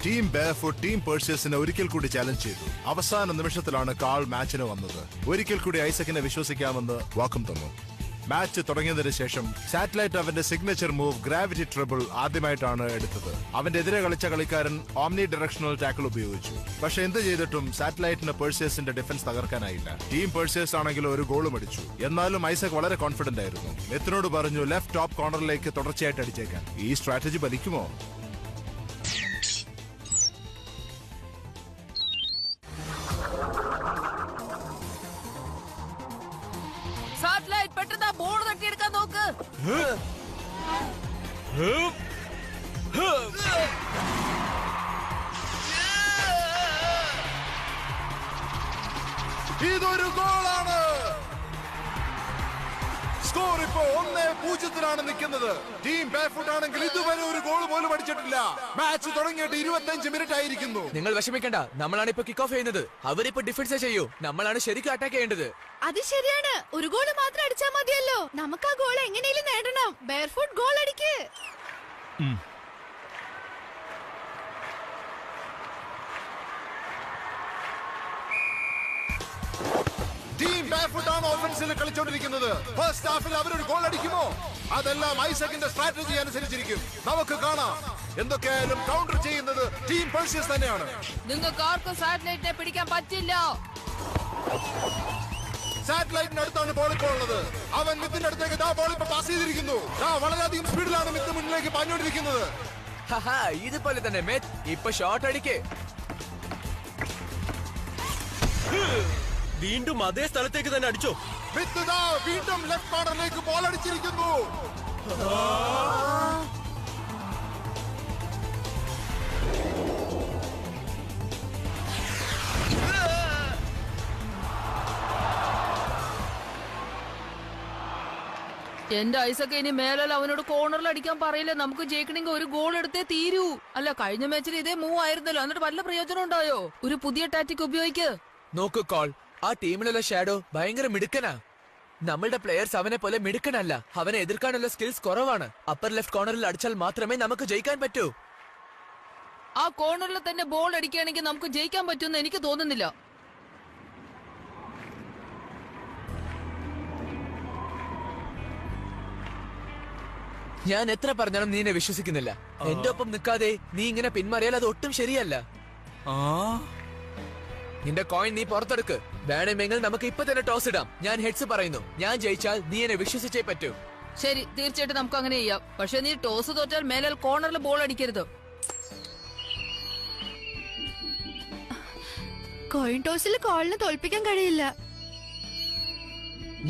Team barefoot team പേഴ്സേഴ്സിനെ ഒരിക്കൽ കൂടി challenge ചെയ്തു. അവസാന നിമിഷത്തിലാണ് കാൾ മാച്ചിന് വന്നത്. ഒരിക്കൽ കൂടി ഐസക്കിനെ വിശ്വസിക്കാമെന്ന് വാക്കും തന്നു. മാച്ച് തുടങ്ങിയതിനു ശേഷം സാറ്റലൈറ്റ് അവന്റെ സിഗ്നേച്ചർ മൂവ് ഗ്രാവിറ്റി ട്രിബിൾ ആദ്യമായിട്ടാണ് എടുത്തത്. അവന്റെ എതിരെ കളിച്ച കളിക്കാരൻ ഓംനി ഡയറക്ഷണൽ ടാക്കിൾ ഉപയോഗിച്ചു. പക്ഷെ എന്ത് ചെയ്തിട്ടും സാറ്റലൈറ്റിന് പേഴ്സേഴ്സിന്റെ ഡിഫൻസ് തകർക്കാനായില്ല. ടീം പേഴ്സേഴ്സ് ആണെങ്കിൽ ഒരു ഗോളും അടിച്ചു. എന്നാലും ഐസക് വളരെ കോൺഫിഡന്റ് ആയിരുന്നു. മെത്തിനോട് പറഞ്ഞു ലെഫ്റ്റ് ടോപ്പ് കോർണറിലേക്ക് തുടർച്ചയായിട്ട് അടിച്ചേക്കാൻ. ഈ സ്ട്രാറ്റജി ഫലിക്കുമോ? ബോൾ തട്ടിയെടുക്കാൻ നോക്ക്. ഇതൊരു ഗോളാണ്. സ്കോർ ഇപ്പോ 1-0 നിൽക്കുന്നത്. ടീം ബെയർഫുട്ട് ആണെങ്കിൽ ഇതുവരെ ഒരു ഗോൾ പോലും അടിച്ചിട്ടില്ല. മാച്ച് തുടങ്ങിയിട്ട് 25 മിനിറ്റ് ആയിരിക്കുന്നു. നിങ്ങൾ വിഷമിക്കണ്ട, നമ്മളാണ് ഇപ്പൊ കിക്ക് ഓഫ് ചെയ്യുന്നത്. അവരിപ്പോ ഡിഫൻസ് ചെയ്യൂ, നമ്മളാണ് ശരിക്കും അറ്റാക്ക് ചെയ്യേണ്ടത്. അത് ശരിയാണ്. ഒരു ഗോൾ മാത്രം അടിച്ചാൽ മതിയല്ലോ. നമുക്ക് ആ ഗോൾ എങ്ങനെയും നേടണം. ബെയർഫുട്ട് ഗോൾ അടിക്ക്. ടീം ബെയർഫുട്ട് ആണ് ഓഫൻസിൽ കളിച്ചോണ്ടിരിക്കുന്നത്. ഫസ്റ്റ് ഹാഫിൽ അവരൊരു ഗോൾ അടിക്കുമോ? അതെല്ലാം ഐസക്കിന്റെ സ്ട്രാറ്റജി അനുസരിച്ചിരിക്കും. നമുക്ക് കാണാം. എന്തൊക്കെയായാലും കൗണ്ടർ ചെയ്യുന്നത് ടീം പേഴ്സേഴ്സ് തന്നെയാണ്. നിങ്ങൾക്ക് ആർക്കും സാറ്റലൈറ്റിനെ പിടിക്കാൻ പറ്റില്ല. സാറ്റലൈറ്റിന് അടുത്താണ് ബോൾ ഇപ്പോൾ ഉള്ളത്. അവൻ മിത്തിന്റെ അടുത്തേക്ക് ബോൾ ഇപ്പൊ പാസ് ചെയ്തിരിക്കുന്നു. വളരെയധികം സ്പീഡിലാണ് മിത്ത് മുന്നിലേക്ക് പാഞ്ഞോണ്ടിരിക്കുന്നത്. ഇതുപോലെ തന്നെ മെത്ത് ഇപ്പൊ ഷോട്ട് അടിക്കേ. വീണ്ടും അതേ സ്ഥലത്തേക്ക് തന്നെ അടിച്ചോ. മിത്ത് വീണ്ടും ലെഫ്റ്റ് കോർണറിലേക്ക് ബോൾ അടിച്ചിരിക്കുന്നു. എന്റെ ഐസക്ക് ഇനി മേലല്ല അവനോട് കോർണറിൽ അടിക്കാൻ പറയില്ല. നമുക്ക് ജയിക്കണമെങ്കിൽ ഒരു ഗോൾ എടുത്തേ തീരൂ. അല്ല, കഴിഞ്ഞ മാച്ചിൽ ഇതേ മൂവ് ആയിരുന്നല്ലോ. എന്നിട്ട് വല്ല പ്രയോജനം ഉണ്ടായോ? ഒരു പുതിയ ടാറ്റിക് ഉപയോഗിക്ക്. നോക്കൂ കോൾ, ആ ടീമിലുള്ള ഷാഡോ ഭയങ്കര മിടുക്കനാ. നമ്മളുടെ പ്ലെയേഴ്സ് അവനെ പോലെ മിടുക്കനല്ല. അവനെ എതിർക്കാനുള്ള സ്കിൽസ് കുറവാണ്. അപ്പർ ലെഫ്റ്റ് കോർണറിൽ അടിച്ചാൽ മാത്രമേ നമുക്ക് ജയിക്കാൻ പറ്റൂ. ആ കോർണറിൽ തന്നെ ബോൾ അടിക്കുകയാണെങ്കിൽ നമുക്ക് ജയിക്കാൻ പറ്റുമെന്ന് എനിക്ക് തോന്നുന്നില്ല. ഞാൻ എത്ര പറഞ്ഞാലും നീ എന്നെ വിശ്വസിക്കുന്നില്ല. എന്റെ ഒപ്പം നിൽക്കാതെ നീ ഇങ്ങനെ പിന്മാറിയാൽ അത് ഒട്ടും ശരിയല്ല. നിന്റെ കോയിൻ നീ പുറത്തെടുക്ക്. വേണമെങ്കിൽ നമുക്ക് ഇപ്പൊ തന്നെ ടോസ് ഇടാം. ഞാൻ ഹെഡ്സ് പറയുന്നു. ഞാൻ ജയിച്ചാൽ നീ എന്നെ വിശ്വസിച്ചേ പറ്റൂ. ശരി, തീർച്ചയായിട്ടും നമുക്ക് അങ്ങനെ ചെയ്യാം. പക്ഷെ നീ ടോസ് തോറ്റാൽ മേലാൽ കോർണറിൽ ബോൾ അടിക്കരുത്. കോയിൻ ടോസിൽ കോളിനെ തോൽപ്പിക്കാൻ കഴിയില്ല.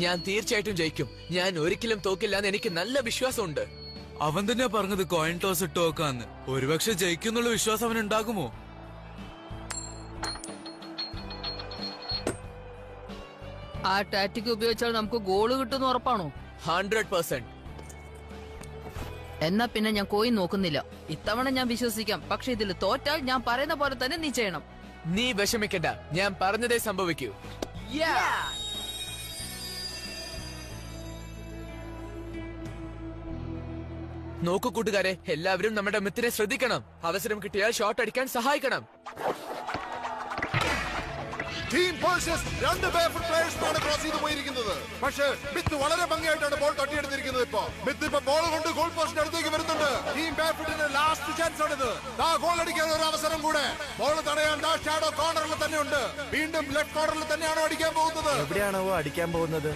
ഞാൻ തീർച്ചയായിട്ടും ജയിക്കും. ഞാൻ ഒരിക്കലും തോക്കില്ല എന്ന് എനിക്ക് നല്ല വിശ്വാസമുണ്ട്. അവൻ തന്നെ പറഞ്ഞത് കോയിൻ ടോസ് ഇട്ട് നോക്കാന്ന്. ഒരുപക്ഷെ ജയിക്കുന്നുള്ള വിശ്വാസം അവനുണ്ടാകുമോ? ആ ടാറ്റിക് ഉപയോഗിച്ചാൽ നമുക്ക് ഗോള് കിട്ടുമെന്ന് ഉറപ്പാണോ? 100%. എന്നാ പിന്നെ ഞാൻ കോയിൻ നോക്കുന്നില്ല. ഇത്തവണ ഞാൻ വിശ്വസിക്കാം. പക്ഷെ ഇതിൽ തോറ്റാൽ ഞാൻ പറയുന്ന പോലെ തന്നെ നീ ചെയ്യണം. നീ വിഷമിക്കണ്ട, ഞാൻ പറഞ്ഞതേ സംഭവിക്കൂ. നോക്കൂ കൂട്ടുകാരെ, എല്ലാവരും നമ്മുടെ മിത്തിനെ ശ്രദ്ധിക്കണം. അവസരം കിട്ടിയാൽ ഷോട്ട് അടിക്കാൻ സഹായിക്കണം. ടീം പേഴ്സേഴ്സ് 2 ബെയർഫുട്ട് പ്ലേയേഴ്സിനാണ് ക്രോസ് ചെയ്ത് പോയിരിക്കുന്നത്. പക്ഷേ മിത്ത് വളരെ ഭംഗിയായിട്ടാണ് ബോൾ തട്ടിയെടുത്തിരിക്കുന്നത്. മിത്ത് ബോൾ കൊണ്ട് ഗോൾ പോസ്റ്റിന് അടുത്തേക്ക് വരുന്നുണ്ട്. ടീം ബെയർഫുട്ടിന്റെ ലാസ്റ്റ് ചാൻസ് ആണിത്. ഗോൾ അടിക്കാൻ ഒരു അവസരം കൂടെ. ബോൾ തടയാൻ ഷാഡോ കോർണറിൽ തന്നെയുണ്ട്. വീണ്ടും ലെഫ്റ്റ് കോർണറിൽ തന്നെയാണോ അടിക്കാൻ പോകുന്നത്? എവിടെയാണോ അടിക്കാൻ പോകുന്നത്?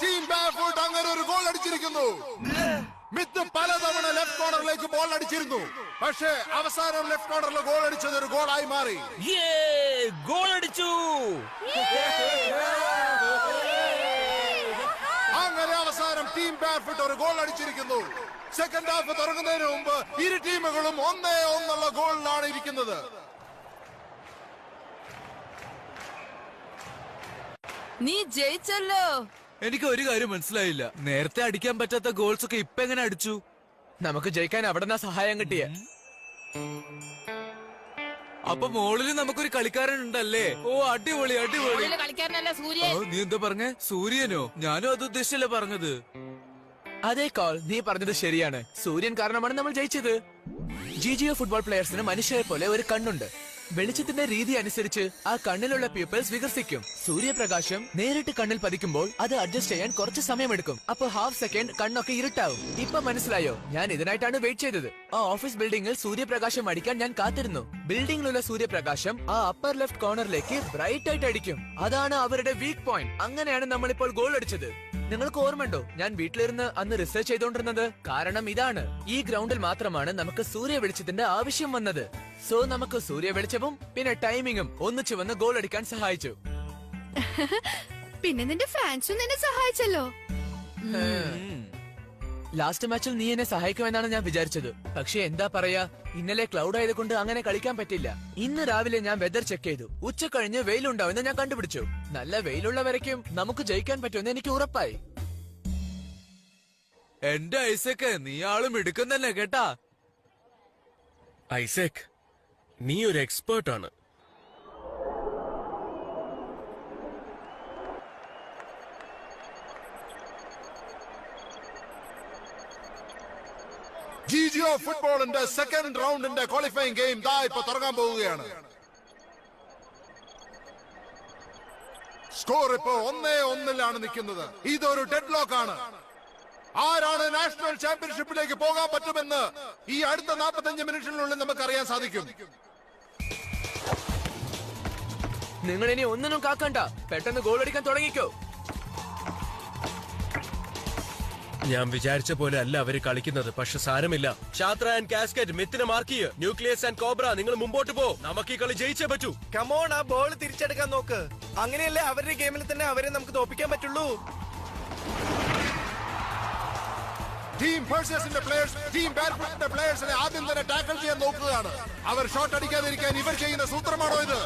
ടീം ബെയർഫുട്ട് അങ്ങനെ ഒരു ഗോൾ അടിച്ചിരിക്കുന്നു. മിത്ത് പലതവണ ലെഫ്റ്റ് കോർണറിലേക്ക് ബോൾ അടിച്ചിരുന്നു. പക്ഷേ അവസാനം ലെഫ്റ്റ് കോർണറിൽ ഗോൾ അടിച്ചത് ഒരു ഗോളായി മാറി. ഗോൾ അടിച്ചു. അങ്ങനെ അവസാനം ടീം ബെയർഫുട്ട് ഒരു ഗോൾ അടിച്ചിരിക്കുന്നു. സെക്കൻഡ് ഹാഫ് തുടങ്ങുന്നതിന് മുമ്പ് ഇരു ടീമുകളും 1-1 ഗോളിലാണ് ഇരിക്കുന്നത്. നീ ജയിച്ചല്ലോ. എനിക്ക് ഒരു കാര്യം മനസ്സിലായില്ല, നേരത്തെ അടിക്കാൻ പറ്റാത്ത ഗോൾസ് ഒക്കെ ഇപ്പൊ എങ്ങനെ അടിച്ചു? നമുക്ക് ജയിക്കാൻ അവിടെ സഹായം കിട്ടിയ. അപ്പൊ മോളില് നമുക്കൊരു കളിക്കാരൻ ഉണ്ടല്ലേ? ഓ അടിപൊളി അടിപൊളി. കളിക്കാരനല്ല സൂര്യൻ. നീ എന്താ പറഞ്ഞേ? സൂര്യനോ? ഞാനും അത് ഉദ്ദേശിച്ചല്ലേ പറഞ്ഞത്. അതേ കോൾ, നീ പറഞ്ഞത് ശരിയാണ്. സൂര്യൻ കാരണമാണ് നമ്മൾ ജയിച്ചത്. ജിജിഒ ഫുട്ബോൾ പ്ലെയേഴ്സിന് മനുഷ്യരെ പോലെ ഒരു കണ്ണുണ്ട്. വെളിച്ചത്തിന്റെ രീതി അനുസരിച്ച് ആ കണ്ണിലുള്ള പ്യൂപ്പിൾസ് വികസിക്കും. സൂര്യപ്രകാശം നേരിട്ട് കണ്ണിൽ പതിക്കുമ്പോൾ അത് അഡ്ജസ്റ്റ് ചെയ്യാൻ കുറച്ച് സമയമെടുക്കും. അപ്പൊ ഹാഫ് സെക്കൻഡ് കണ്ണൊക്കെ ഇരുട്ടാവും. ഇപ്പൊ മനസ്സിലായോ? ഞാൻ ഇതിനായിട്ടാണ് വെയിറ്റ് ചെയ്തത്. ആ ഓഫീസ് ബിൽഡിംഗിൽ സൂര്യപ്രകാശം അടിക്കാൻ ഞാൻ കാത്തിരുന്നു. ബിൽഡിംഗിലുള്ള സൂര്യപ്രകാശം ആ അപ്പർ ലെഫ്റ്റ് കോർണറിലേക്ക് ബ്രൈറ്റ് ആയിട്ട് അടിക്കും. അതാണ് അവരുടെ വീക്ക് പോയിന്റ്. അങ്ങനെയാണ് നമ്മളിപ്പോൾ ഗോൾ അടിച്ചത്. നിങ്ങൾക്ക് ഓർമ്മയുണ്ടോ ഞാൻ വീട്ടിലിരുന്ന് അന്ന് റിസർച്ച് ചെയ്തോണ്ടിരുന്നത്? കാരണം ഇതാണ്, ഈ ഗ്രൗണ്ടിൽ മാത്രമാണ് നമുക്ക് സൂര്യ വെളിച്ചത്തിന്റെ ആവശ്യം വന്നത്. സോ നമുക്ക് സൂര്യ വെളിച്ചവും പിന്നെ ടൈമിങ്ങും ഒന്നിച്ചു വന്ന് ഗോൾ അടിക്കാൻ സഹായിച്ചു. പിന്നെ നിന്റെ ഫാൻസും നിന്നെ സഹായിച്ചല്ലോ. ലാസ്റ്റ് മാച്ചിൽ നീ എന്നെ സഹായിക്കുമെന്നാണ് ഞാൻ വിചാരിച്ചത്. പക്ഷെ എന്താ പറയാ, ഇന്നലെ ക്ലൗഡ് ആയതുകൊണ്ട് അങ്ങനെ കളിക്കാൻ പറ്റില്ല. ഇന്ന് രാവിലെ ഞാൻ വെതർ ചെക്ക് ചെയ്തു. ഉച്ച കഴിഞ്ഞ് വെയിലുണ്ടാവുമെന്ന് ഞാൻ കണ്ടുപിടിച്ചു. നല്ല വെയിലുള്ള വരയ്ക്കും നമുക്ക് ജയിക്കാൻ പറ്റുമെന്ന് എനിക്ക് ഉറപ്പായി. എന്റെ ഐസക്ക്, നീ ആളും എടുക്കും തന്നെ കേട്ടാ. ഐസക്, നീ ഒരു എക്സ്പേർട്ട് ആണ്. ജിജിഒ ഫുട്ബോളിന്റെ സെക്കൻഡ് റൗണ്ടിന്റെ ക്വാളിഫയിങ് ഗെയിം ദാ ഇപ്പൊ തുടങ്ങാൻ പോവുകയാണ്. സ്കോർ ഇപ്പോ 1-1 നിൽക്കുന്നത്. ഇതൊരു ഡെഡ് ലോക്ക് ആണ്. ആരാണ് നാഷണൽ ചാമ്പ്യൻഷിപ്പിലേക്ക് പോകാൻ പറ്റുമെന്ന് ഈ അടുത്ത 45 മിനിറ്റിനുള്ളിൽ നമുക്ക് അറിയാൻ സാധിക്കും. നിങ്ങൾ ഇനി ഒന്നിനും കാക്കണ്ട, പെട്ടെന്ന് ഗോൾ അടിക്കാൻ തുടങ്ങിക്കോ. ഞാൻ വിചാരിച്ച പോലെ അല്ല അവര് കളിക്കുന്നത്, പക്ഷെ സാരമില്ല. ഷാത്ര ആൻഡ് കാസ്കറ്റ് മിത്തിനെ മാർക്ക് ചെയ്യ്. ന്യൂക്ലിയസ് ആൻഡ് കോബ്ര, നിങ്ങൾ മുമ്പോട്ട് പോ. നമുക്ക് ഈ കളി ജയിച്ചേ പറ്റൂ. കമോൺ, ആ ബോൾ തിരിച്ചെടുക്കാൻ നോക്ക്. അങ്ങനെയല്ലേ അവരുടെ ഗെയിമിൽ തന്നെ അവരെ നമുക്ക് തോപ്പിക്കാൻ പറ്റുള്ളൂ. ടീം പേഴ്സേഴ്സിന്റെ പ്ലേയേഴ്സ് ടീം ബാർഫുട്ടിന്റെ പ്ലേയേഴ്സിനെ ആദ്യം തന്നെ ടാക്കിൾ ചെയ്യാൻ നോക്കുകയാണ്. അവർ ഷോട്ട് അടിക്കാതിരിക്കാൻ ഇവർ ചെയ്യുന്ന സൂത്രമാണോ ഇത്?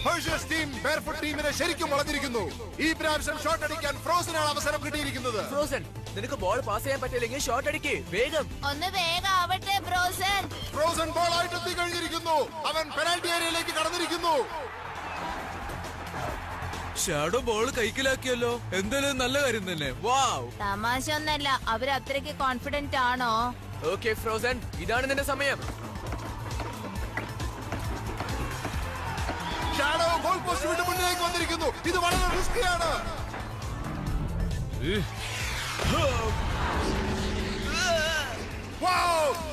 പേഴ്സേഴ്സ് ടീം ബാർഫുട്ട് ടീമിനെ ശരിക്കും വളഞ്ഞിരിക്കുന്നു. ഈ പ്രാവശ്യം ഷോട്ട് അടിക്കാൻ ഫ്രോസനാണ് അവസരം കിട്ടിയിരിക്കുന്നത്. ഫ്രോസൻ, നിനക്ക് ബോൾ പാസ് ചെയ്യാൻ പറ്റില്ലെങ്കിൽ ഷോട്ട് അടിക്ക് വേഗം. ഒന്ന് വേഗാവട്ടെ ഫ്രോസൻ. ഫ്രോസൻ ബോൾ ആയിട്ട് എത്തി കഴിഞ്ഞിരിക്കുന്നു. അവൻ പെനാൽറ്റി ഏരിയയിലേക്ക് കടന്നിരിക്കുന്നു. Shadow ball കൈക്കലാക്കിയല്ലോ. എന്തായാലും നല്ല കാര്യം തന്നെ. വാവ്. തമാശ ഒന്നല്ല, അവര് അത്രയ്ക്ക് കോൺഫിഡന്റ് ആണോ? ഓക്കെ ഫ്രോസൻ, ഇതാണ് നിന്റെ സമയം. ഷാഡോ ഗോൾ പോസ്റ്റ് വിട്ട് മുന്നിലേക്ക് വന്നിരിക്കുന്നു. ഇത് വളരെ റിസ്കിയാണ്.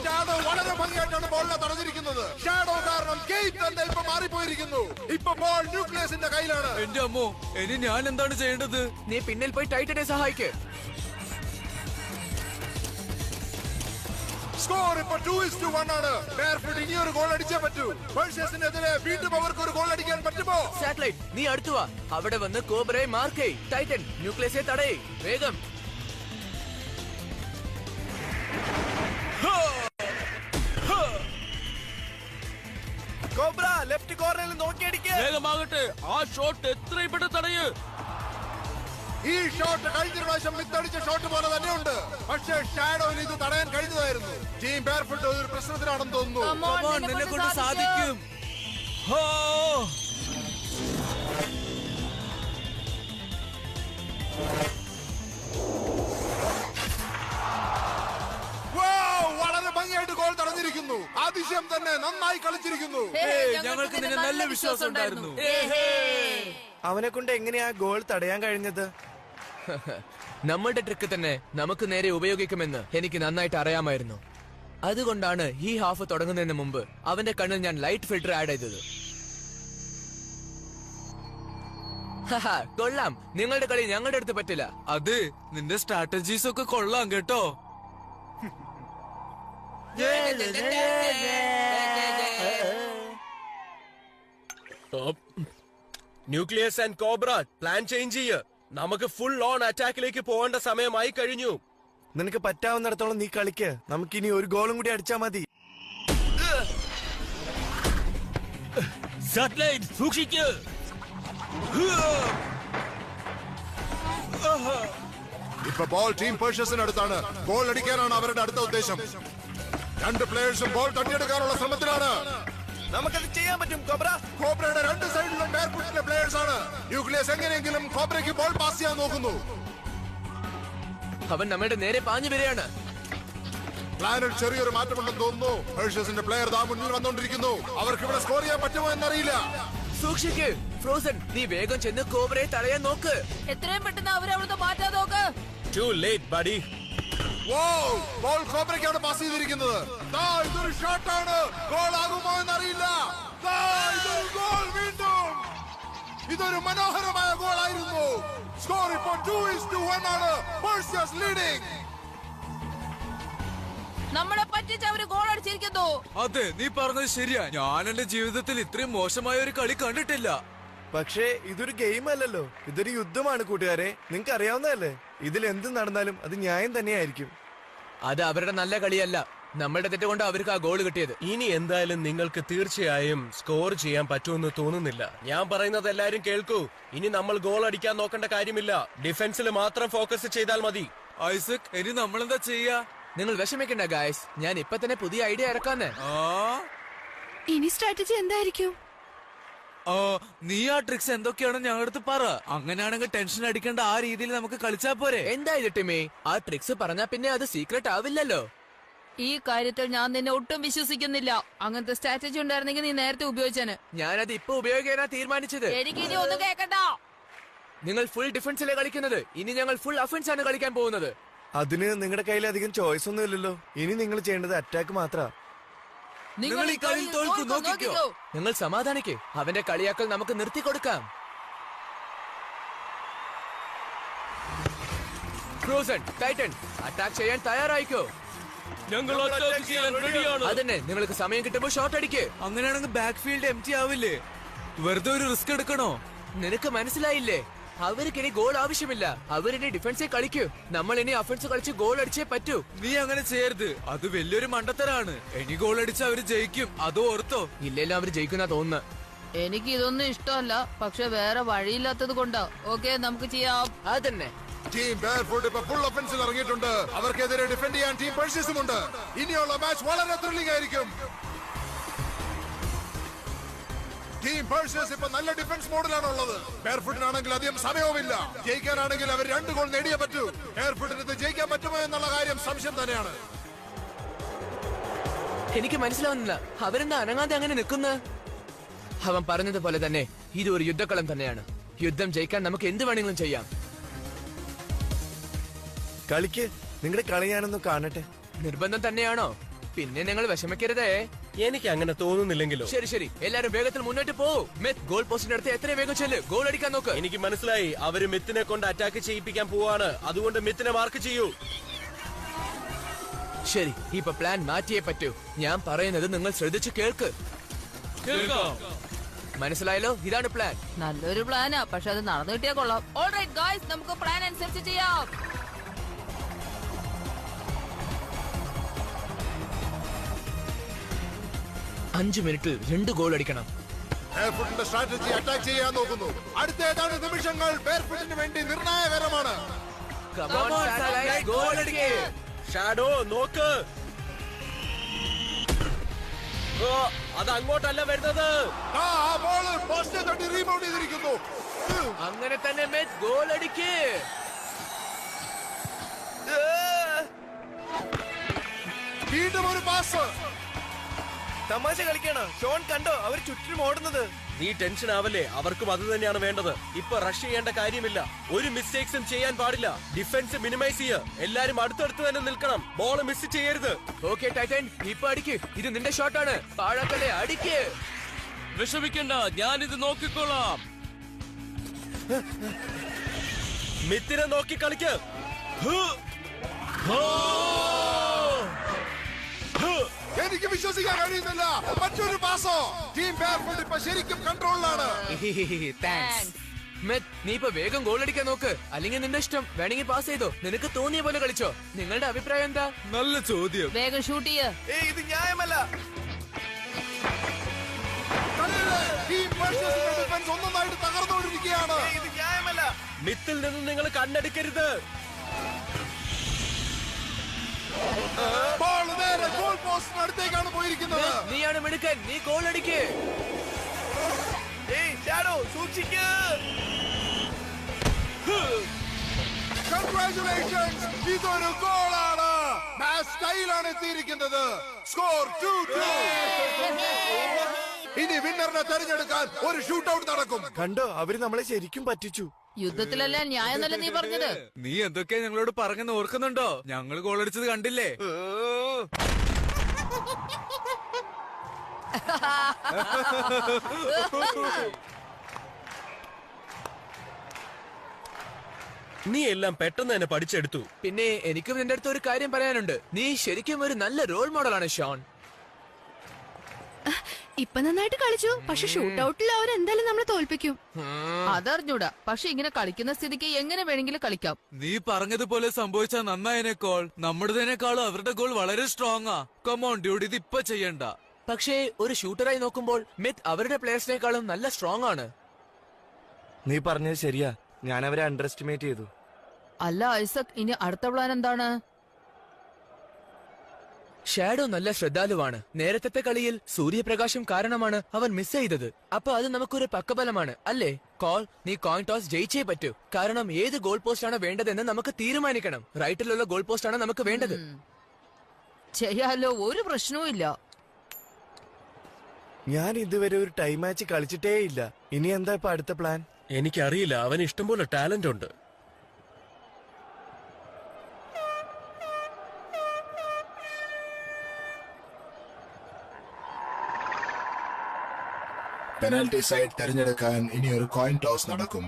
ഷാഡോ വളരെ ഭംഗിയായിട്ടാണ് ബോളിനെ തടഞ്ഞിരിക്കുന്നത്. ഷാഡോ കാരണം ഗെയിം തന്നെ ഇപ്പൊ മാറിപ്പോയിരിക്കുന്നു. ഇപ്പൊ ബോൾ ന്യൂക്ലിയസിന്റെ കയ്യിലാണ്. എന്റെ അമ്മോ, ഇനി ഞാൻ എന്താണ് ചെയ്യേണ്ടത്? നീ പിന്നിൽ പോയി ടൈറ്റനെ സഹായിക്ക്. സ്കോർ ഇപ്പൊ 2-1 ആണ്. ബാർഫുട്ട് ഇനി ഒരു ഗോൾ അടിച്ചേ പറ്റൂ. പേഴ്സേഴ്സിനെതിരെ വീണ്ടും അവർക്ക് ഒരു ഗോൾ അടിക്കാൻ പറ്റുമോ? സാറ്റലൈറ്റ്, നീ അടുത്തു വാ. അവിടെ വന്ന് കോബ്രയെ മാർക്ക് ചെയ്. ടൈറ്റൻ, ന്യൂക്ലിയസെ തടയ് വേഗം. കോബ്ര ലെഫ്റ്റ് കോർണറിൽ നോക്കിയടിക്ക്. വേഗമാകട്ടെ, ആ ഷോട്ട് എത്രയും പെട്ടെന്ന് തടയ്. ഈ ഷോട്ട് കഴിഞ്ഞ പ്രാവശ്യം മിത്തടിച്ച ഷോട്ട് പോലെ തന്നെയുണ്ട്. പക്ഷേ ഷാഡോന് ഇത് തടയാൻ കഴിഞ്ഞതായിരുന്നു. ടീം ബാർഫുട്ട് ഒരു പ്രശ്നത്തിലാണെന്ന് തോന്നുന്നു. Come on, നിന്നെ കൊണ്ട് സാധിക്കും. ഹോ. വളരെ ഭംഗിയായിട്ട് ഗോൾ തടഞ്ഞിരിക്കുന്നു. അതിശയം തന്നെ, നന്നായി കളിച്ചിരിക്കുന്നു. ഞങ്ങൾക്ക് നിന്നെ നല്ല വിശ്വാസം ഉണ്ടായിരുന്നു. അവനെ കൊണ്ട് എങ്ങനെയാ ഗോൾ തടയാൻ കഴിഞ്ഞത്? നമ്മളുടെ ട്രിക്ക് തന്നെ നമുക്ക് നേരെ ഉപയോഗിക്കുമെന്ന് എനിക്ക് നന്നായിട്ട് അറിയാമായിരുന്നു. അതുകൊണ്ടാണ് ഈ ഹാഫ് തുടങ്ങുന്നതിന് മുമ്പ് അവന്റെ കണ്ണിൽ ഞാൻ ലൈറ്റ് ഫിൽറ്റർ ആഡ് ചെയ്തത്. കൊള്ളാം, നിങ്ങളുടെ കളി ഞങ്ങളുടെ അടുത്ത് പറ്റില്ല. അത് നിന്റെ സ്ട്രാറ്റജീസ് ഒക്കെ കൊള്ളാം കേട്ടോ. Nucleus and cobra, plan change ചെയ്യ്. നമുക്ക് ഫുൾ ഓൺ അറ്റാക്കിലേക്ക് പോകേണ്ട സമയമായി കഴിഞ്ഞു. നിനക്ക് പറ്റാവുന്നിടത്തോളം നീ കളിക്ക്. നമുക്കിനി ഒരു ഗോളും കൂടി അടിച്ചാ മതി. സാറ്റലൈറ്റ് സൂക്ഷിക്ക്. ഇപ്പൊ ബോൾ ടീം പേഴ്ഷ്യസിനടുത്താണ്. ഗോൾ അടിക്കാനാണ് അവരുടെ അടുത്ത ഉദ്ദേശം. രണ്ട് പ്ലേയേഴ്സും ബോൾ തട്ടിയെടുക്കാനുള്ള ശ്രമത്തിലാണ്. നമുക്കത് ചെയ്യാൻ പറ്റും കോബ്ര. കോബ്രയുടെ രണ്ട് സൈഡിലും ബെയർഫുട്ടിലെ പ്ലേയേഴ്സ് ആണ്. ന്യൂക്ലിയസ് എങ്ങനെയെങ്കിലും കോബ്രയ്ക്ക് ബോൾ പാസ് ചെയ്യാൻ നോക്കുന്നു. അവൻ നമ്മുടെ നേരെ പാഞ്ഞു വരികയാണ്. പ്ലാനിൽ ചെറിയൊരു മാറ്റമുണ്ടെന്ന് തോന്നുന്നു. പേഴ്ഷ്യസിന്റെ പ്ലെയർ ദാ മുന്നിൽ വന്നുകൊണ്ടിരിക്കുന്നു. അവർക്ക് ഇവിടെ സ്കോർ ചെയ്യാൻ പറ്റുമോ എന്നറിയില്ല. സൂക്ഷിക്ക് ഫ്രോസൺ, നീ വേഗം ചെന്ന് കോബ്രയെ തടയാൻ നോക്ക്. എത്രയും പെട്ടെന്ന് അവരെ അവിടുന്ന് മാറ്റാൻ നോക്ക്. Too late buddy. ബോൾ കോബ്രയ്ക്കാണ് പാസ് ചെയ്തിരിക്കുന്നത്. ദാ ഇതൊരു ഷോട്ടാണ്. ഗോൾ ആകുമോ എന്നറിയില്ല. ദാ ഇതൊരു ഗോൾ വീണ്ടും. ഇതൊരു മനോഹരമായ ഗോൾ ആയിരുന്നു. സ്കോർ ഇപ്പോൾ 2-1 ആണ്. പേഴ്ഷ്യസ് ലീഡിംഗ്. നമ്മളെ പറ്റിച്ച് അവര് ഗോൾ അടിച്ചിരിക്കുന്നു. അതെ, നീ പറഞ്ഞത് ശരിയാ. ഞാൻ എന്റെ ജീവിതത്തിൽ ഇത്രയും മോശമായ ഒരു കളി കണ്ടിട്ടില്ല. പക്ഷേ ഇതൊരു ഗെയിം അല്ലല്ലോ, ഇതൊരു യുദ്ധമാണ് കൂട്ടുകാരെ. നിങ്ങൾക്ക് അറിയാവുന്നതല്ലേ, ഇതിൽ എന്ത് നടന്നാലും അത് ന്യായം തന്നെയായിരിക്കും. അത് അവരുടെ നല്ല കളിയല്ല, നമ്മളുടെ തെറ്റ് കൊണ്ട് അവർക്ക് ആ ഗോൾ കിട്ടിയത്. ഇനി എന്തായാലും നിങ്ങൾക്ക് തീർച്ചയായും സ്കോർ ചെയ്യാൻ പറ്റുമെന്ന് തോന്നുന്നില്ല. ഞാൻ പറയുന്നത് എല്ലാരും കേൾക്കൂ. ഇനി നമ്മൾ ഗോൾ അടിക്കാൻ നോക്കേണ്ട കാര്യമില്ല. ഡിഫൻസിൽ മാത്രം ഫോക്കസ് ചെയ്താൽ മതി. ഐസക്, ഇനി നമ്മളെന്താ ചെയ്യാ? നിങ്ങൾ വിഷമിക്കണ്ട ഗായ്സ്, ഞാൻ ഇപ്പൊ തന്നെ പുതിയ ഐഡിയ ഇറക്കാന്ന്. ഇനി സ്ട്രാറ്റജി എന്തായിരിക്കും? നീ ആ ട്രിക്സ് എന്തൊക്കെയാണെന്ന് ഞങ്ങളടുത്ത് പറ. അങ്ങനെയാണെങ്കിൽ ടെൻഷൻ അടിക്കേണ്ട ആ രീതിയിൽ നമുക്ക് കളിച്ചാ പോരെ? എന്താ ഇത് ടിമേ, ആ ട്രിക്സ് പറഞ്ഞാ പിന്നെ അത് സീക്രട്ട് ആവില്ലല്ലോ. ഈ കാര്യത്തിൽ ഞാൻ നിന്നെ ഒട്ടും വിശ്വസിക്കുന്നില്ല. അങ്ങനത്തെ സ്ട്രാറ്റജി ഉണ്ടായിരുന്നെങ്കിൽ നീ നേരത്തെ ഉപയോഗിച്ചേനെ. ഞാനത് ഇപ്പൊ ഉപയോഗിക്കാനാ തീരുമാനിച്ചത്. എനിക്ക് ഇനി ഒന്നും കേക്കണ്ട. നിങ്ങൾ ഫുൾ ഡിഫൻസിലെ കളിക്കുന്നത്, ഇനി ഞങ്ങൾ ഫുൾ അഫൻസ് ആണ് കളിക്കാൻ പോകുന്നത്. അതിന് നിങ്ങളുടെ കയ്യിൽ അധികം ചോയ്സ് ഒന്നും ഇല്ലല്ലോ. ഇനി നിങ്ങൾ ചെയ്യേണ്ടത് അറ്റാക്ക് മാത്ര. നിങ്ങൾ ഈ കളിയിൽ തോൽക്കും, നോക്കിക്കോ. നിങ്ങൾ സമാധാനിക്ക്, അവന്റെ കളിയാക്കൽ നമുക്ക് നിർത്തിക്കൊടുക്കാം. ഫ്രോസൺ, ടൈറ്റൻ, അറ്റാക്ക് ചെയ്യാൻ തയ്യാറായിക്കോ. ഞങ്ങൾ attack ചെയ്യാൻ റെഡിയാണ്. അതന്നെ, നിങ്ങൾക്ക് സമയം കിട്ടുമ്പോൾ ഷോട്ട് അടിക്ക്. അങ്ങനെയാണെങ്കിൽ ബാക്ക് ഫീൽഡ് എംറ്റി ആവില്ലേ? വെറുതെ ഒരു റിസ്ക് എടുക്കണോ? നിനക്ക് മനസ്സിലായില്ലേ, അവർക്ക് ഇനി ഗോൾ ആവശ്യമില്ല. അവരിനി ഡിഫൻസേ കളിക്കൂ. നമ്മൾ ഇനി അഫൻസ് കളിച്ച് ഗോൾ അടിച്ചേ പറ്റൂ. നീ അങ്ങനെ ചെയ്യരുത്, അത് വലിയൊരു മണ്ടത്തരാണ്. ഇനി ഗോൾ അടിച്ച് അവര് ജയിക്കും, അത് ഓർത്തോ. ഇല്ലെല്ലാം അവര് ജയിക്കുന്ന തോന്നുന്നു. എനിക്ക് ഇതൊന്നും ഇഷ്ടമല്ല, പക്ഷെ വേറെ വഴിയില്ലാത്തത് കൊണ്ടാ. ഓക്കെ, നമുക്ക് ചെയ്യാം. അതന്നെ, ടീം ബെയർഫുട്ട് ഇപ്പൊ ഫുൾ ഒഫൻസിൽ ഇറങ്ങിയിട്ടുണ്ട്. അവർക്കെതിരെ ഡിഫെൻഡ് ചെയ്യാൻ ടീം പേഴ്ഷ്യസും ഉണ്ട്. ഇനിയുള്ള മാച്ച് വളരെ ത്രില്ലിംഗ് ആയിരിക്കും. ടീം പേഴ്ഷ്യസ് ഇപ്പൊ നല്ല ഡിഫൻസ് മോഡിലാണ് ഉള്ളത്. ബെയർഫുട്ടിനാണെങ്കിൽ അധികം സമയവുമില്ല. ജയിക്കാനാണെങ്കിൽ അവർ 2 ഗോൾ നേടിയേ പറ്റൂ. ബെയർഫുട്ടിന് ഇത് ജയിക്കാൻ പറ്റുമോ എന്നുള്ള കാര്യം സംശയം തന്നെയാണ്. എനിക്ക് മനസ്സിലാവുന്നില്ല, അവരെന്താ അനങ്ങാതെ അങ്ങനെ നിൽക്കുന്ന. അവൻ പറഞ്ഞതുപോലെ തന്നെ ഇത് ഒരു യുദ്ധക്കളം തന്നെയാണ്. യുദ്ധം ജയിക്കാൻ നമുക്ക് എന്ത് വേണമെങ്കിലും ചെയ്യാം. കളിക്ക്, നിങ്ങളുടെ കളി ഞാനൊന്ന് കാണട്ടെ. നിർബന്ധം തന്നെയാണോ? പിന്നെ നിങ്ങൾ വിഷമിക്കരുതേ. എനിക്ക് അങ്ങനെ തോന്നുന്നില്ലെങ്കിലോ? ശരി ശരി, എല്ലാരും വേഗത്തിൽ മുന്നോട്ട് പോ. മെത്ത് ഗോൾ പോസ്റ്റിന്റെ അടുത്ത് എത്രയും വേഗം ചെല്ല്, ഗോൾ അടിക്കാൻ നോക്ക്. എനിക്ക് മനസ്സിലായി, അവര് മിത്തിനെ കൊണ്ട് അറ്റാക്ക് ചെയ്യിപ്പിക്കാൻ പോവാണ്. അതുകൊണ്ട് മിത്തിനെ മാർക്ക് ചെയ്യൂ. ശരി, ഇപ്പൊ പ്ലാൻ മാറ്റിയേ പറ്റൂ. ഞാൻ പറയുന്നത് നിങ്ങൾ ശ്രദ്ധിച്ചു കേൾക്ക്. മനസ്സിലായല്ലോ, ഇതാണ് പ്ലാൻ. നല്ലൊരു പ്ലാനാ, പക്ഷെ അത് നടന്നു കിട്ടിയാ കൊള്ളാം. ഓൾറൈറ്റ് ഗായ്സ്, നമുക്ക് പ്ലാൻ അനുസരിച്ച് ചെയ്യാം. 5 മിനിറ്റിൽ 2 ഗോൾ അടിക്കണം. ബെയർഫുട്ടിന്റെ സ്ട്രാറ്റജി അറ്റാക്ക് ചെയ്യാൻ നോക്കുന്നു. അടുത്ത ഏതാണ്ട് നിമിഷങ്ങൾ ബെയർഫുട്ടിന് വേണ്ടി നിർണായകരമാണ്. Come on, Satellite, goal അടിക്ക്. ഷാഡോ നോക്ക്. ഓ, അത് അങ്ങോട്ടല്ല വരുന്നത്. ആ ബോൾ പോസ്റ്റ് തട്ടി റീബൗണ്ട് ചെയ്തിരിക്കുന്നു. അങ്ങനെ തന്നെ മെത്ത് ഗോൾ അടിക്ക്. വീണ്ടും ഒരു പാസ്. തമാശ കളിക്കാണോ? ഷോൺ കണ്ടോ അവർ ചുറ്റിനും ഓടുന്നത്? നീ ടെൻഷൻ ആവല്ലേ, അവർക്കും അത് തന്നെയാണ് വേണ്ടത്. ഇപ്പൊ റഷ് ചെയ്യേണ്ട കാര്യമില്ല. ഒരു മിസ്റ്റേക്സും ചെയ്യാൻ പാടില്ല. ഡിഫൻസ് മിനിമൈസ് ചെയ്യുക. എല്ലാരും അടുത്തടുത്ത് തന്നെ നിൽക്കണം. ബോൾ മിസ് ചെയ്യരുത്. ഓക്കെ ടൈറ്റൻ, ഇപ്പൊ അടിക്ക്. ഇത് നിന്റെ ഷോട്ടാണ്. പാഴാക്കല്ലേ, അടിക്ക്. വിഷമിക്കണ്ട, ഞാനിത് നോക്കിക്കോളാം. മിത്തിനെ നോക്കി കളിക്ക്. എനിക്ക് വിശ്വസിക്കാൻ കഴിയുന്നില്ല. മറ്റൊരു പാസോ. ടീം ബെയർഫുട്ട് ഇപ്പൊ ശരിക്കും കൺട്രോളിലാണ്. നീ ഇപ്പൊ വേഗം ഗോൾ അടിക്കാൻ നോക്ക്, അല്ലെങ്കിൽ നിന്റെ ഇഷ്ടം. വേണമെങ്കിൽ പാസ് ചെയ്തോ, നിനക്ക് തോന്നിയ പോലെ കളിച്ചോ. നിങ്ങളുടെ അഭിപ്രായം എന്താ? നല്ല ചോദ്യം. വേഗം ഷൂട്ട് ചെയ്യ. ഇത് ന്യായമല്ല. ഒന്നൊന്നായിട്ട് തകർന്നുകൊണ്ടിരിക്കുകയാണ്. ഇത് ന്യായമല്ല. മിത്തിൽ നിന്ന് നിങ്ങൾ കണ്ണെടുക്കരുത്. ബോൾ നേരെ ഗോൾ പോസ്റ്റിനടുത്തേക്കാണ് പോയിരിക്കുന്നത്. നീയാണ് മിടുക്കൻ, നീ ഗോൾ അടിക്ക്. ഷാഡോ സൂക്ഷിക്ക്. കൺഗ്രാറ്റുലേഷൻസ്, ഇതൊരു ഗോളാണ്. മാച്ച് ടൈലാണ് എത്തിയിരിക്കുന്നത്. സ്കോർ 2-2. ഇനി വിന്നറിനെ തെരഞ്ഞെടുക്കാൻ ഒരു ഷൂട്ടൌട്ട് നടക്കും. കണ്ടോ, അവര് നമ്മളെ ശരിക്കും പറ്റിച്ചു. യുദ്ധത്തിലല്ല ന്യായെന്നല്ല നീ പറഞ്ഞത്. നീ എന്തൊക്കെയാ ഞങ്ങളോട് പറഞ്ഞെന്ന് ഓർക്കുന്നുണ്ടോ? ഞങ്ങൾ ഗോൾ അടിച്ചത് കണ്ടില്ലേ? നീ എല്ലാം പെട്ടെന്ന് തന്നെ പഠിച്ചെടുത്തു. പിന്നെ എനിക്കും നിന്റെ അടുത്ത് ഒരു കാര്യം പറയാനുണ്ട്. നീ ശരിക്കും ഒരു നല്ല റോൾ മോഡലാണ് ഷോൺ. ഇപ്പൊ നന്നായിട്ട് കളിച്ചു, പക്ഷെ ഷൂട്ട് ഔട്ടിൽ അവർ എന്തായാലും നമ്മളെ തോൽപ്പിക്കും. അതറിഞ്ഞൂടാ, പക്ഷെ ഇങ്ങനെ കളിക്കുന്ന സ്ഥിതിക്ക് എങ്ങനെ വേണമെങ്കിലും കളിക്കാം. നീ പറഞ്ഞതുപോലെ സംഭവിച്ചാൽ നന്നായതിനേക്കാൾ നമ്മുടേതിനേക്കാളും അവരുടെ ഗോൾ വളരെ സ്ട്രോങ് ആ. കമോൺ ഡ്യൂഡ്, ഇത് ഇപ്പൊ ചെയ്യണ്ട. പക്ഷേ ഒരു ഷൂട്ടറായി നോക്കുമ്പോൾ മിത്ത് അവരുടെ പ്ലേയേഴ്സിനേക്കാളും നല്ല സ്ട്രോങ് ആണ്. നീ പറഞ്ഞത് ശരിയാ, ഞാൻ അവരെ അണ്ടർ എസ്റ്റിമേറ്റ് ചെയ്തു. അല്ല ഐസക്, ഇനി അടുത്ത പ്ലാൻ എന്താണ്? ഷാഡോ നല്ല ശ്രദ്ധാലുവാണ്. നേരത്തെ കളിയിൽ സൂര്യപ്രകാശം കാരണമാണ് അവൻ മിസ് ചെയ്തത്. അപ്പൊ അത് നമുക്കൊരു പക്കബലമാണ് അല്ലേ? കോൾ, നീ കോയിൻ ടോസ് ജയിച്ചേ പറ്റൂ. കാരണം ഏത് ഗോൾ പോസ്റ്റ് ആണ് വേണ്ടതെന്ന് നമുക്ക് തീരുമാനിക്കണം. റൈറ്റിലുള്ള ഗോൾ പോസ്റ്റ് ആണ് നമുക്ക് വേണ്ടത്. ചെയ്യാലോ, ഒരു പ്രശ്നവും ഇല്ല. ഞാൻ ഇതുവരെ ഒരു ടൈം മാച്ച് കളിച്ചിട്ടേ ഇല്ല. ഇനി എന്താ ഇപ്പൊ അടുത്ത പ്ലാൻ? എനിക്കറിയില്ല, അവന് ഇഷ്ടംപോലെ ടാലന്റ് ഉണ്ട്. പെനാൽറ്റി സൈഡ് തെരഞ്ഞെടുക്കാൻ ഇനി ഒരു കോയിൻ ടോസ് നടക്കും.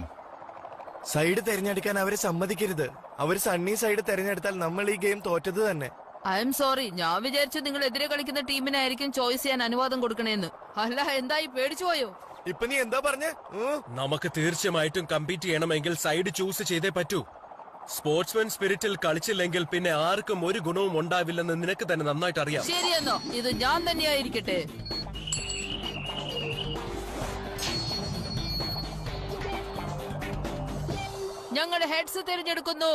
സൈഡ് തെരഞ്ഞെടുക്കാൻ അവരെ സമ്മതിക്കരുത്. അവർ സണ്ണി സൈഡ് തെരഞ്ഞെടുത്താൽ നമ്മൾ ഈ ഗെയിം തോറ്റത് തന്നെ. ഐ എം സോറി, ഞാൻ വിചാരിച്ചു നിങ്ങൾ എതിരെ കളിക്കുന്ന ടീമിനായിരിക്കും ചോയ്സ് ചെയ്യാൻ അനുവാദം കൊടുക്കണേന്ന്. അല്ല, എന്തായി, പേടിച്ചു പോയോ? ഇപ്പൊ നീ എന്താ പറഞ്ഞേ? നമുക്ക് തീർച്ചയായിട്ടും കമ്പീറ്റ് ചെയ്യണമെങ്കിൽ സൈഡ് ചൂസ് ചെയ്തേ പറ്റൂ. സ്പോർട്സ്മാൻ സ്പിരിറ്റിൽ കളിച്ചില്ലെങ്കിൽ പിന്നെ ആർക്കും ഒരു ഗുണവും ഉണ്ടാവില്ലെന്ന് നിനക്ക് തന്നെ നന്നായിട്ട് അറിയാം. ശരിയെന്നോ, ഇത് ഞാൻ തന്നെയായിരിക്കട്ടെ. ഞങ്ങൾ ഹെഡ്സ് തിരഞ്ഞെടുക്കുന്നു.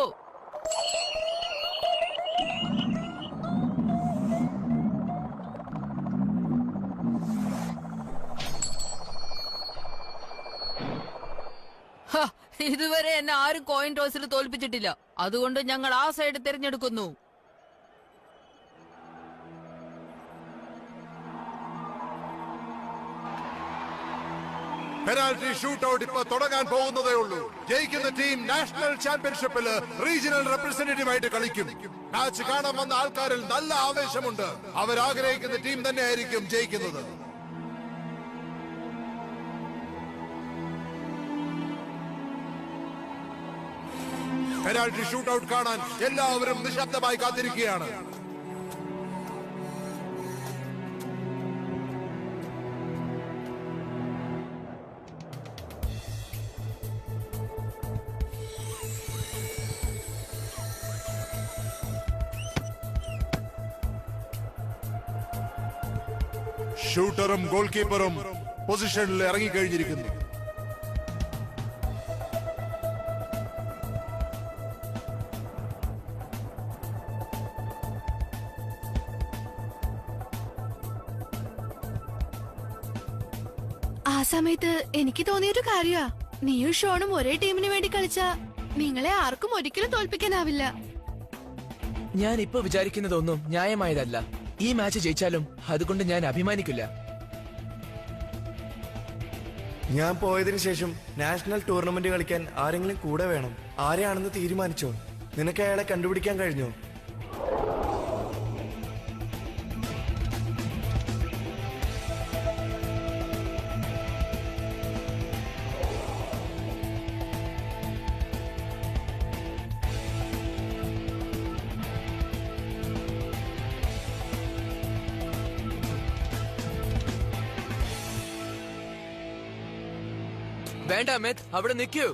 ഇതുവരെ എന്നെ ആരും കോയിൻ ടോസിൽ തോൽപ്പിച്ചിട്ടില്ല. അതുകൊണ്ട് ഞങ്ങൾ ആ സൈഡ് തിരഞ്ഞെടുക്കുന്നു. പെനാൽറ്റി ഷൂട്ടൌട്ട് ഇപ്പൊ തുടങ്ങാൻ പോകുന്നതേ ഉള്ളൂ. ജയിക്കുന്ന ടീം നാഷണൽ ചാമ്പ്യൻഷിപ്പിൽ റീജിയണൽ റെപ്രസെന്റേറ്റീവ് ആയിട്ട് കളിക്കും. മാച്ച് കാണാൻ വന്ന ആൾക്കാരിൽ നല്ല ആവേശമുണ്ട്. അവരാഗ്രഹിക്കുന്ന ടീം തന്നെയായിരിക്കും ജയിക്കുന്നത്. പെനാൽറ്റി ഷൂട്ടൌട്ട് കാണാൻ എല്ലാവരും നിശബ്ദമായി കാത്തിരിക്കുകയാണ്. ഷൂട്ടറും ഗോൾ കീപ്പറും പൊസിഷനിൽ ഇറങ്ങിക്കഴിഞ്ഞിരിക്കുന്നു. ആ സമയത്ത് എനിക്ക് തോന്നിയൊരു കാര്യാ, നീയും ഷോണും ഒരേ ടീമിന് വേണ്ടി കളിച്ചാ നിങ്ങളെ ആർക്കും ഒരിക്കലും തോൽപ്പിക്കാനാവില്ല. ഞാൻ ഇപ്പൊ വിചാരിക്കുന്നതൊന്നും ന്യായമായതല്ല. ഈ മാച്ച് ജയിച്ചാലും അതുകൊണ്ട് ഞാൻ അഭിമാനിക്കില്ല. ഞാൻ പോയതിനു ശേഷം നാഷണൽ ടൂർണമെന്റ് കളിക്കാൻ ആരെങ്കിലും കൂടെ വേണം. ആരെയാണെന്ന് തീരുമാനിച്ചോ? നിനക്ക് അയാളെ കണ്ടുപിടിക്കാൻ കഴിഞ്ഞോ? വേണ്ട അമിത്, അവിടെ നിൽക്കൂ.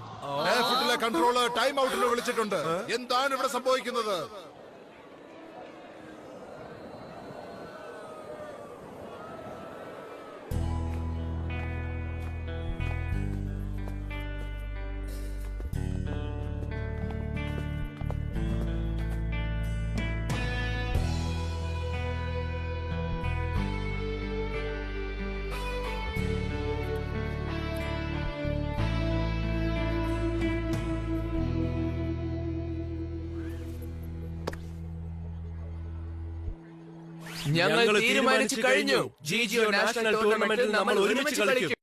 ഫുഡിലെ കൺട്രോളർ ടൈം ഔട്ടിന് വിളിച്ചിട്ടുണ്ട്. എന്താണ് ഇവിടെ സംഭവിക്കുന്നത്? ഞങ്ങൾ തീരുമാനിച്ചു കഴിഞ്ഞു. ജിജിഒ നാഷണൽ ടൂർണമെന്റിൽ നമ്മൾ ഒരുമിച്ച് കളിക്കും.